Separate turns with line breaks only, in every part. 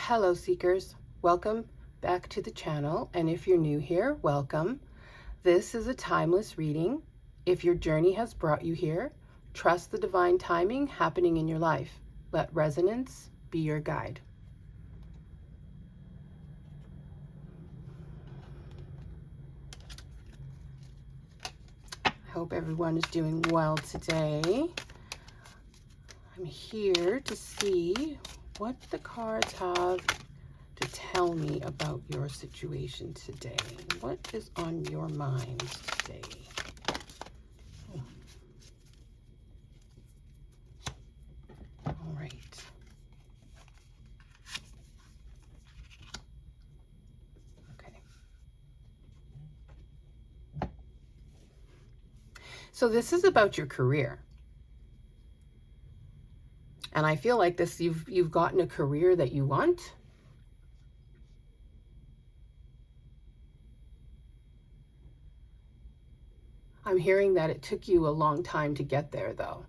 Hello seekers, welcome back to the channel, and if you're new here, welcome. This is a timeless reading. If your journey has brought you here, trust the divine timing happening in your life. Let resonance be your guide. I hope everyone is doing well today. I'm here to see what the cards have to tell me about your situation today. What is on your mind today? All right. Okay. So this is about your career. And I feel like this, you've gotten a career that you want. I'm hearing that it took you a long time to get there, though.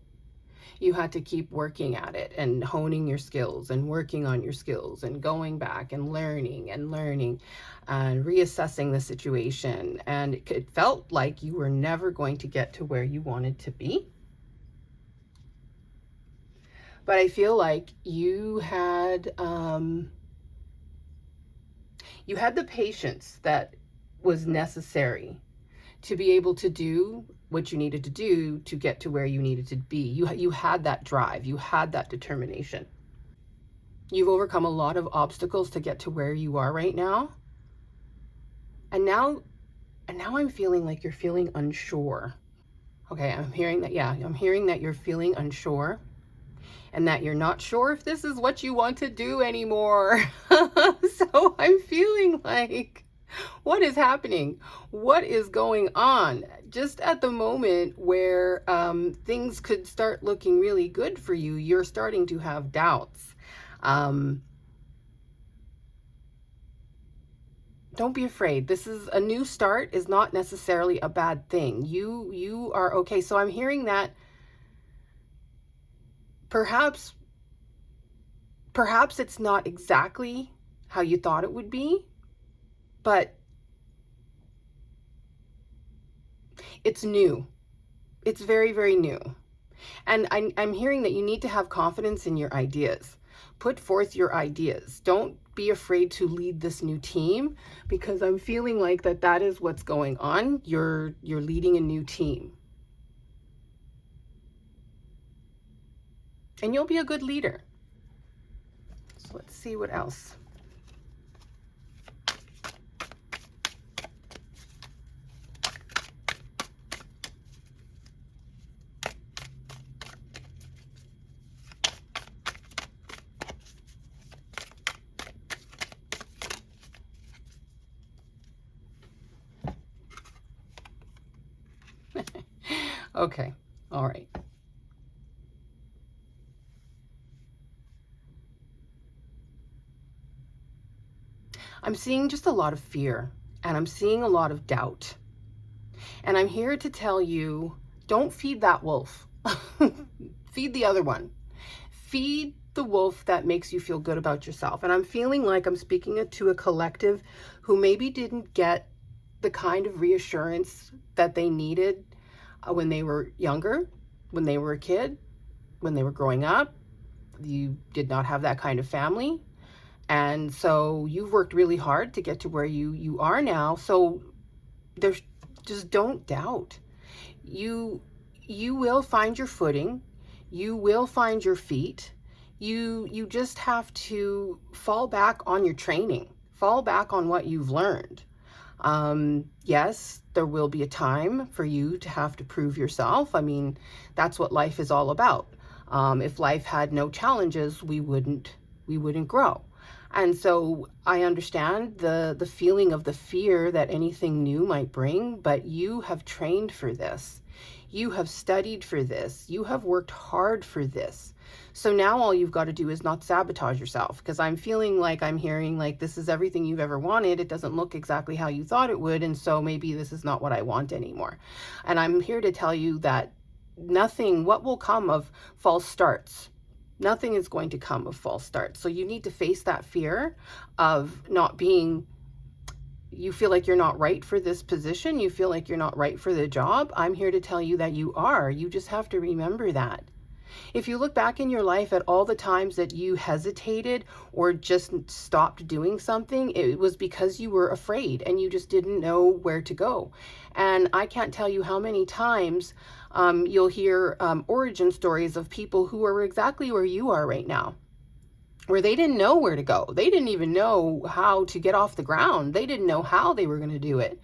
You had to keep working at it and honing your skills and working on your skills and going back and learning and reassessing the situation. And it felt like you were never going to get to where you wanted to be. But I feel like you had the patience that was necessary to be able to do what you needed to do to get to where you needed to be. You had that drive, you had that determination. You've overcome a lot of obstacles to get to where you are right now. And now I'm feeling like you're feeling unsure. Okay, I'm hearing that, yeah, I'm hearing that you're feeling unsure and that you're not sure if this is what you want to do anymore. So I'm feeling like, what is happening? What is going on? Just at the moment where things could start looking really good for you, you're starting to have doubts. Don't be afraid. This is a new start, is not necessarily a bad thing. You are okay. So I'm hearing that perhaps it's not exactly how you thought it would be, but it's new. It's very, very new. And I'm hearing that you need to have confidence in your ideas. Put forth your ideas. Don't be afraid to lead this new team, because I'm feeling like that is what's going on. You're leading a new team. And you'll be a good leader. So let's see what else. Okay, all right. I'm seeing just a lot of fear, and I'm seeing a lot of doubt. And I'm here to tell you, don't feed that wolf. Feed the other one. Feed the wolf that makes you feel good about yourself. And I'm feeling like I'm speaking to a collective who maybe didn't get the kind of reassurance that they needed when they were younger, when they were a kid, when they were growing up. You did not have that kind of family. And so you've worked really hard to get to where you are now. So there's just, don't doubt. You will find your footing. You will find your feet. You just have to fall back on your training. Fall back on what you've learned. Yes, there will be a time for you to have to prove yourself. I mean, that's what life is all about. If life had no challenges, we wouldn't grow. And so I understand the feeling of the fear that anything new might bring, but you have trained for this. You have studied for this. You have worked hard for this. So now all you've got to do is not sabotage yourself, because I'm feeling like I'm hearing like this is everything you've ever wanted. It doesn't look exactly how you thought it would. And so maybe this is not what I want anymore. And I'm here to tell you that nothing, what will come of false starts, Nothing is going to come of false starts. So you need to face that fear of not being, you feel like you're not right for this position. You feel like you're not right for the job. I'm here to tell you that you are. You just have to remember that. If you look back in your life at all the times that you hesitated or just stopped doing something, it was because you were afraid and you just didn't know where to go. And I can't tell you how many times you'll hear origin stories of people who are exactly where you are right now, where they didn't know where to go. They didn't even know how to get off the ground. They didn't know how they were going to do it,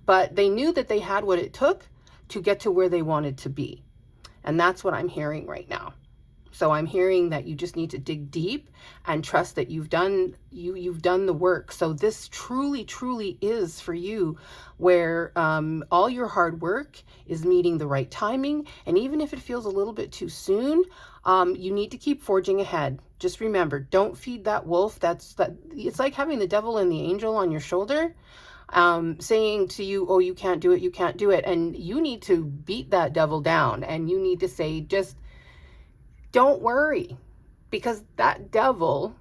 but they knew that they had what it took to get to where they wanted to be. And that's what I'm hearing right now. So I'm hearing that you just need to dig deep and trust that you've done the work. So this truly is for you, where all your hard work is meeting the right timing. And even if it feels a little bit too soon, you need to keep forging ahead. Just remember, don't feed that wolf. It's like having the devil and the angel on your shoulder, saying to you, oh, you can't do it, you can't do it. And you need to beat that devil down, and you need to say, just don't worry, because that devil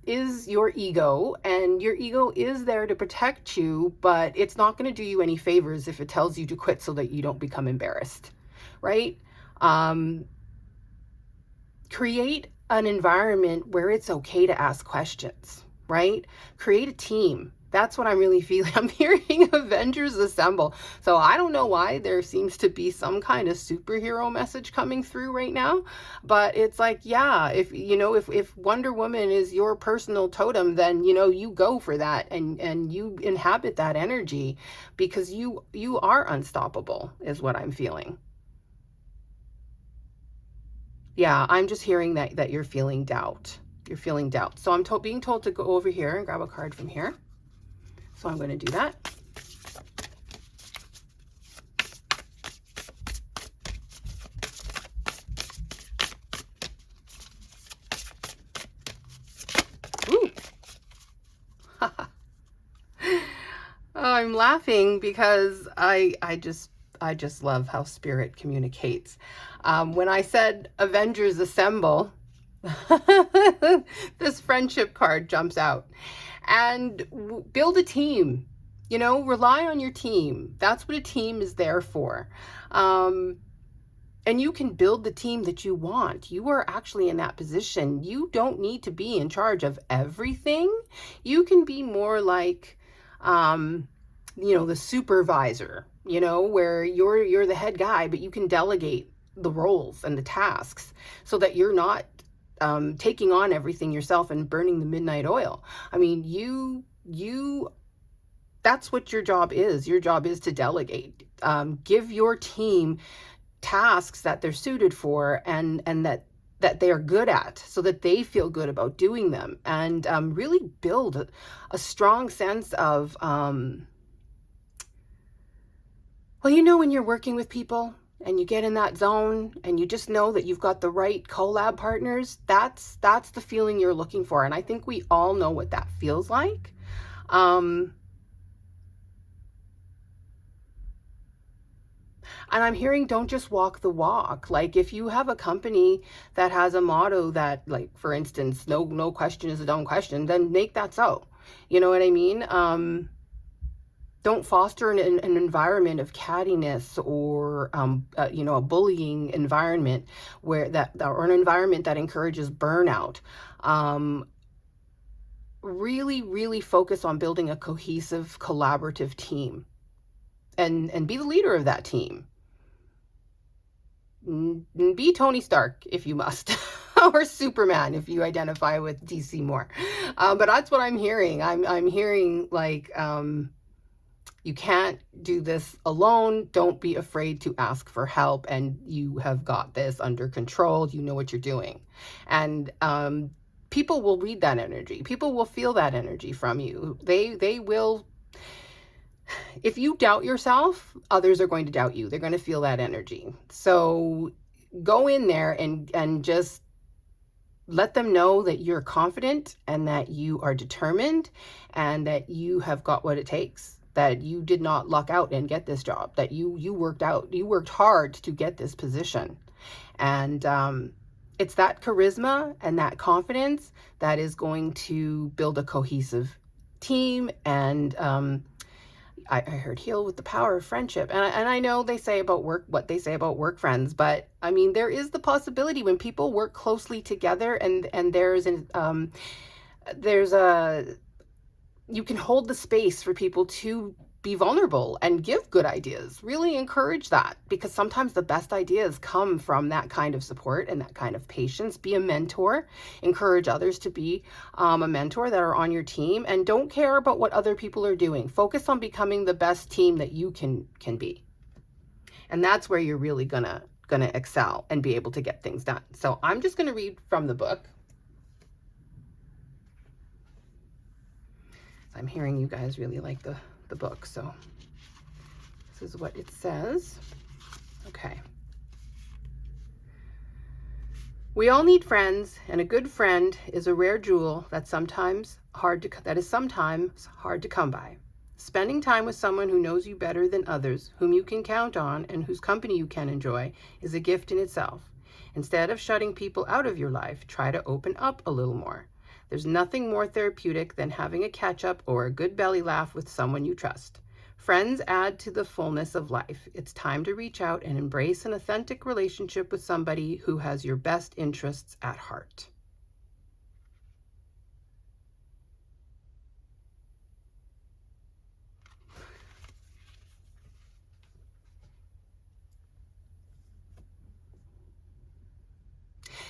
is your ego, and your ego is there to protect you, but it's not going to do you any favors if it tells you to quit so that you don't become embarrassed, right? Create an environment where it's okay to ask questions, right? Create a team. That's what I'm really feeling. I'm hearing Avengers Assemble. So I don't know why there seems to be some kind of superhero message coming through right now, but it's like, yeah, if Wonder Woman is your personal totem, then you go for that, and you inhabit that energy, because you are unstoppable, is what I'm feeling. Yeah, I'm just hearing that you're feeling doubt. You're feeling doubt. So I'm being told to go over here and grab a card from here. So I'm going to do that. Ooh. I'm laughing because I just love how spirit communicates. When I said Avengers Assemble, this friendship card jumps out. And build a team, rely on your team. That's what a team is there for. And you can build the team that you want. You are actually in that position. You don't need to be in charge of everything. You can be more like, the supervisor, where you're the head guy, but you can delegate the roles and the tasks so that you're not taking on everything yourself and burning the midnight oil. I mean, that's what your job is. Your job is to delegate. Give your team tasks that they're suited for, and that they are good at, so that they feel good about doing them, and really build a strong sense of, when you're working with people and you get in that zone and you just know that you've got the right collab partners, that's the feeling you're looking for. And I think we all know what that feels like. And I'm hearing, don't just walk the walk. Like, if you have a company that has a motto that, like, for instance, no question is a dumb question, then make that so. You know what I mean? Don't foster an environment of cattiness, or a bullying environment or an environment that encourages burnout. Really focus on building a cohesive, collaborative team, and be the leader of that team. Be Tony Stark if you must, or Superman if you identify with DC more. But that's what I'm hearing. I'm hearing, like, you can't do this alone. Don't be afraid to ask for help, and you have got this under control. You know what you're doing. And people will read that energy. People will feel that energy from you. They will. If you doubt yourself, others are going to doubt you. They're going to feel that energy. So go in there and just let them know that you're confident, and that you are determined, and that you have got what it takes. That you did not luck out and get this job, that you worked hard to get this position. And it's that charisma and that confidence that is going to build a cohesive team. And I heard heal with the power of friendship. And I know they say about work, what they say about work friends, but I mean, there is the possibility when people work closely together and there's a, you can hold the space for people to be vulnerable and give good ideas. Really encourage that, because sometimes the best ideas come from that kind of support and that kind of patience. Be a mentor. Encourage others to be a mentor that are on your team, and don't care about what other people are doing. Focus on becoming the best team that you can be. And that's where you're really gonna excel and be able to get things done. So I'm just gonna read from the book. I'm hearing you guys really like the book, so this is what it says. Okay. We all need friends, and a good friend is a rare jewel that is sometimes hard to come by. Spending time with someone who knows you better than others, whom you can count on, and whose company you can enjoy, is a gift in itself. Instead of shutting people out of your life, try to open up a little more. There's nothing more therapeutic than having a catch-up or a good belly laugh with someone you trust. Friends add to the fullness of life. It's time to reach out and embrace an authentic relationship with somebody who has your best interests at heart.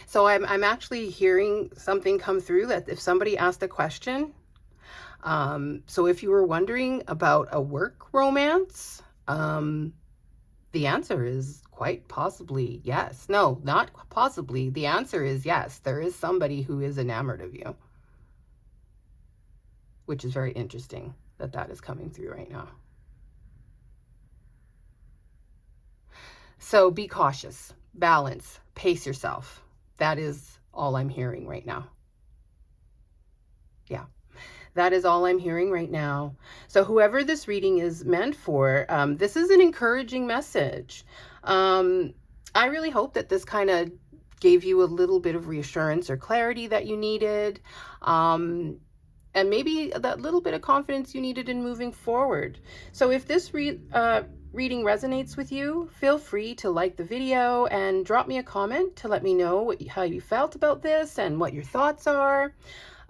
So I'm actually hearing something come through that if somebody asked a question, so if you were wondering about a work romance, the answer is quite possibly yes. No, not possibly. The answer is yes. There is somebody who is enamored of you, which is very interesting that that is coming through right now. So be cautious, balance, pace yourself. That is all I'm hearing right now. Yeah. That is all I'm hearing right now. So whoever this reading is meant for, this is an encouraging message. I really hope that this kind of gave you a little bit of reassurance or clarity that you needed. And maybe that little bit of confidence you needed in moving forward. So if this reading resonates with you, feel free to like the video and drop me a comment to let me know how you felt about this and what your thoughts are.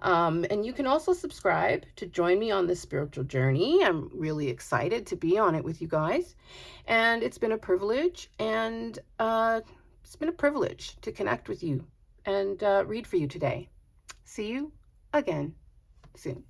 And you can also subscribe to join me on this spiritual journey. I'm really excited to be on it with you guys. And it's been a privilege, and it's been a privilege to connect with you and read for you today. See you again soon.